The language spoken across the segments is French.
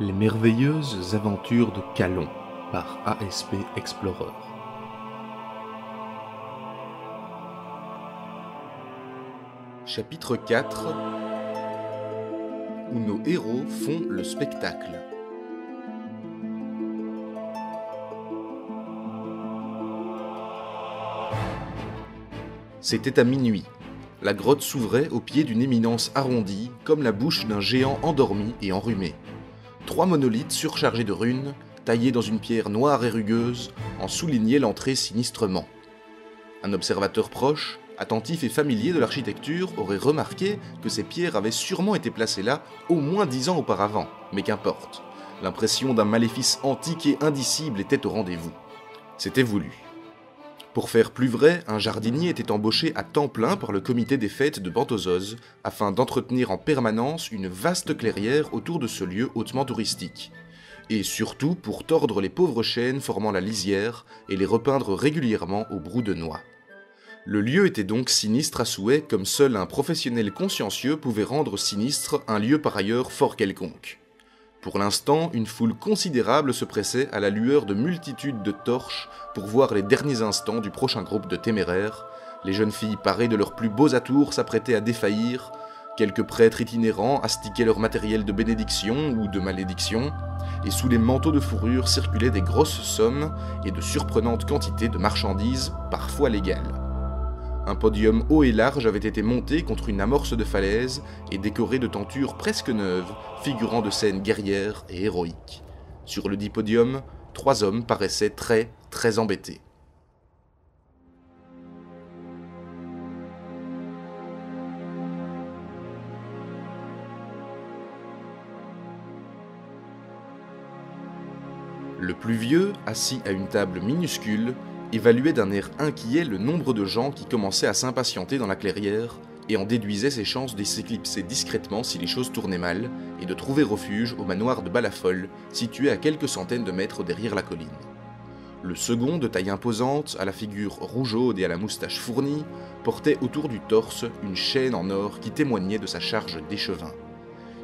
Les merveilleuses aventures de Calon par ASP Explorer. Chapitre 4 où nos héros font le spectacle. C'était à minuit. La grotte s'ouvrait au pied d'une éminence arrondie, comme la bouche d'un géant endormi et enrhumé. 3 monolithes surchargés de runes, taillés dans une pierre noire et rugueuse, en soulignaient l'entrée sinistrement. Un observateur proche, attentif et familier de l'architecture, aurait remarqué que ces pierres avaient sûrement été placées là au moins 10 ans auparavant, mais qu'importe. L'impression d'un maléfice antique et indicible était au rendez-vous. C'était voulu. Pour faire plus vrai, un jardinier était embauché à temps plein par le comité des fêtes de Bantozoz afin d'entretenir en permanence une vaste clairière autour de ce lieu hautement touristique. Et surtout pour tordre les pauvres chênes formant la lisière et les repeindre régulièrement au brou de noix. Le lieu était donc sinistre à souhait comme seul un professionnel consciencieux pouvait rendre sinistre un lieu par ailleurs fort quelconque. Pour l'instant, une foule considérable se pressait à la lueur de multitudes de torches pour voir les derniers instants du prochain groupe de téméraires. Les jeunes filles parées de leurs plus beaux atours s'apprêtaient à défaillir, quelques prêtres itinérants astiquaient leur matériel de bénédiction ou de malédiction, et sous les manteaux de fourrure circulaient des grosses sommes et de surprenantes quantités de marchandises, parfois légales. Un podium haut et large avait été monté contre une amorce de falaise et décoré de tentures presque neuves, figurant de scènes guerrières et héroïques. Sur le dit podium, 3 hommes paraissaient très embêtés. Le plus vieux, assis à une table minuscule, évaluait d'un air inquiet le nombre de gens qui commençaient à s'impatienter dans la clairière et en déduisait ses chances de s'éclipser discrètement si les choses tournaient mal et de trouver refuge au manoir de Balafol, situé à quelques centaines de mètres derrière la colline. Le second, de taille imposante, à la figure rougeaude et à la moustache fournie, portait autour du torse une chaîne en or qui témoignait de sa charge d'échevin.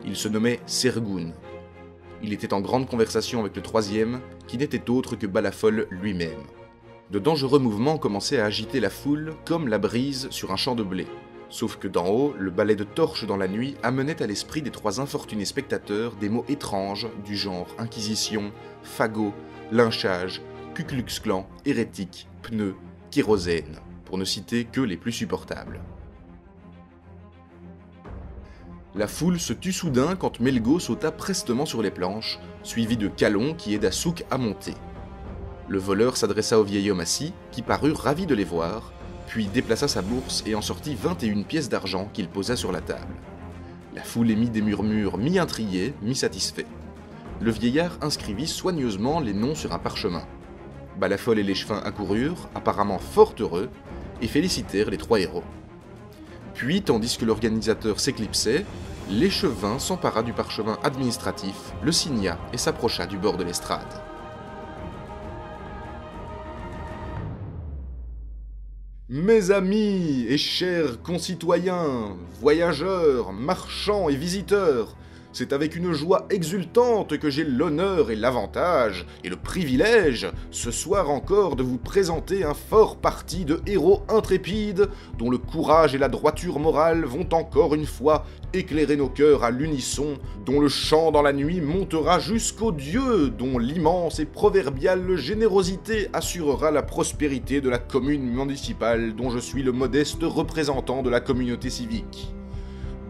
Il se nommait Sergoun. Il était en grande conversation avec le troisième, qui n'était autre que Balafol lui-même. De dangereux mouvements commençaient à agiter la foule comme la brise sur un champ de blé. Sauf que d'en haut, le balai de torches dans la nuit amenait à l'esprit des 3 infortunés spectateurs des mots étranges du genre inquisition, fagot, lynchage, Ku Klux Klan, hérétique, pneu, kérosène, pour ne citer que les plus supportables. La foule se tut soudain quand Melgo sauta prestement sur les planches, suivi de Calon qui aida Souk à monter. Le voleur s'adressa au vieil homme assis, qui parut ravi de les voir, puis déplaça sa bourse et en sortit 21 pièces d'argent qu'il posa sur la table. La foule émit des murmures mi-intrigués, mi-satisfaits. Le vieillard inscrivit soigneusement les noms sur un parchemin. Balafol et l'échevin accoururent, apparemment fort heureux, et félicitèrent les 3 héros. Puis, tandis que l'organisateur s'éclipsait, l'échevin s'empara du parchemin administratif, le signa et s'approcha du bord de l'estrade. Mes amis et chers concitoyens, voyageurs, marchands et visiteurs, c'est avec une joie exultante que j'ai l'honneur et l'avantage et le privilège, ce soir encore, de vous présenter un fort parti de héros intrépides dont le courage et la droiture morale vont encore une fois éclairer nos cœurs à l'unisson, dont le chant dans la nuit montera jusqu'aux dieux, dont l'immense et proverbiale générosité assurera la prospérité de la commune municipale dont je suis le modeste représentant de la communauté civique.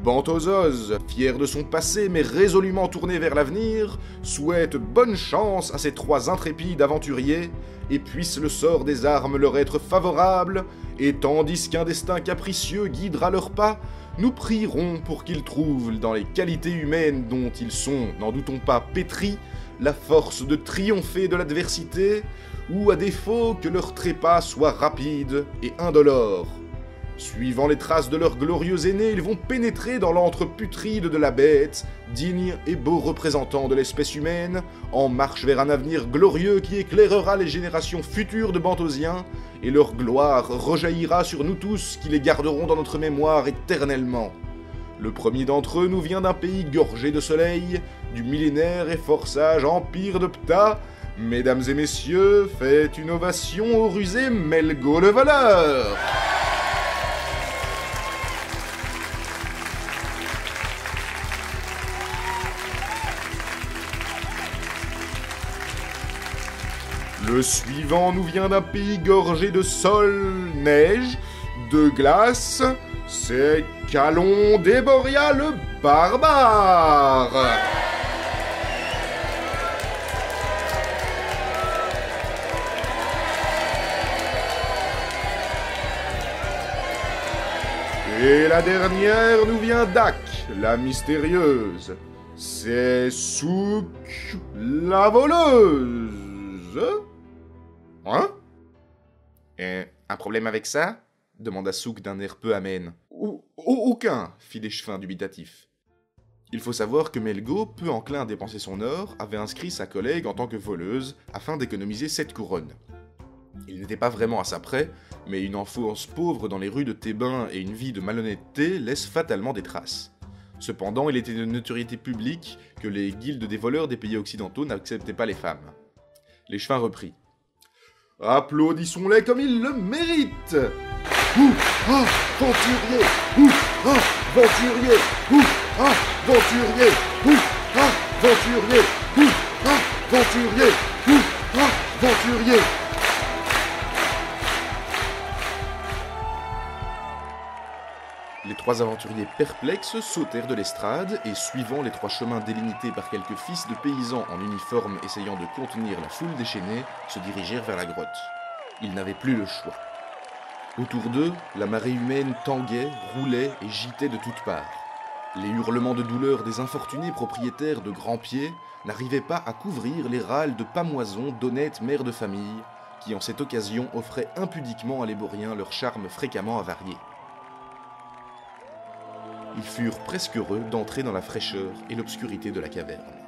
Bantozoz, fier de son passé mais résolument tourné vers l'avenir, souhaite bonne chance à ces 3 intrépides aventuriers, et puisse le sort des armes leur être favorable, et tandis qu'un destin capricieux guidera leurs pas, nous prierons pour qu'ils trouvent dans les qualités humaines dont ils sont, n'en doutons pas, pétris, la force de triompher de l'adversité, ou à défaut que leur trépas soit rapide et indolore. Suivant les traces de leurs glorieux aînés, ils vont pénétrer dans l'antre putride de la bête, digne et beau représentant de l'espèce humaine, en marche vers un avenir glorieux qui éclairera les générations futures de Bantosiens, et leur gloire rejaillira sur nous tous qui les garderons dans notre mémoire éternellement. Le premier d'entre eux nous vient d'un pays gorgé de soleil, du millénaire et fort sage empire de Ptah. Mesdames et messieurs, faites une ovation au rusé Melgo le voleur. Le suivant nous vient d'un pays gorgé de sol, neige, de glace. C'est Calon Déboria le barbare. Et la dernière nous vient d'Ak, la mystérieuse. C'est Souk, la voleuse. Hein? Un problème avec ça? Demanda Souk d'un air peu amène. Aucun, fit Deschevin dubitatif. Il faut savoir que Melgo, peu enclin à dépenser son or, avait inscrit sa collègue en tant que voleuse afin d'économiser 7 couronnes. Il n'était pas vraiment à sa près, mais une enfance pauvre dans les rues de Thébain et une vie de malhonnêteté laissent fatalement des traces. Cependant, il était de notoriété publique que les guildes des voleurs des pays occidentaux n'acceptaient pas les femmes. L'échevin reprit. Applaudissons-les comme ils le méritent. Ah, venturier. Ah, venturier. Ah, venturier. Ah, venturier. Ah, venturier. Ah, venturier. Les 3 aventuriers perplexes sautèrent de l'estrade et, suivant les 3 chemins délimités par quelques fils de paysans en uniforme essayant de contenir la foule déchaînée, se dirigèrent vers la grotte. Ils n'avaient plus le choix. Autour d'eux, la marée humaine tanguait, roulait et gitait de toutes parts. Les hurlements de douleur des infortunés propriétaires de grands pieds n'arrivaient pas à couvrir les râles de pamoison d'honnêtes mères de famille qui, en cette occasion, offraient impudiquement à l'Éboriens leur charme fréquemment avarié. Ils furent presque heureux d'entrer dans la fraîcheur et l'obscurité de la caverne.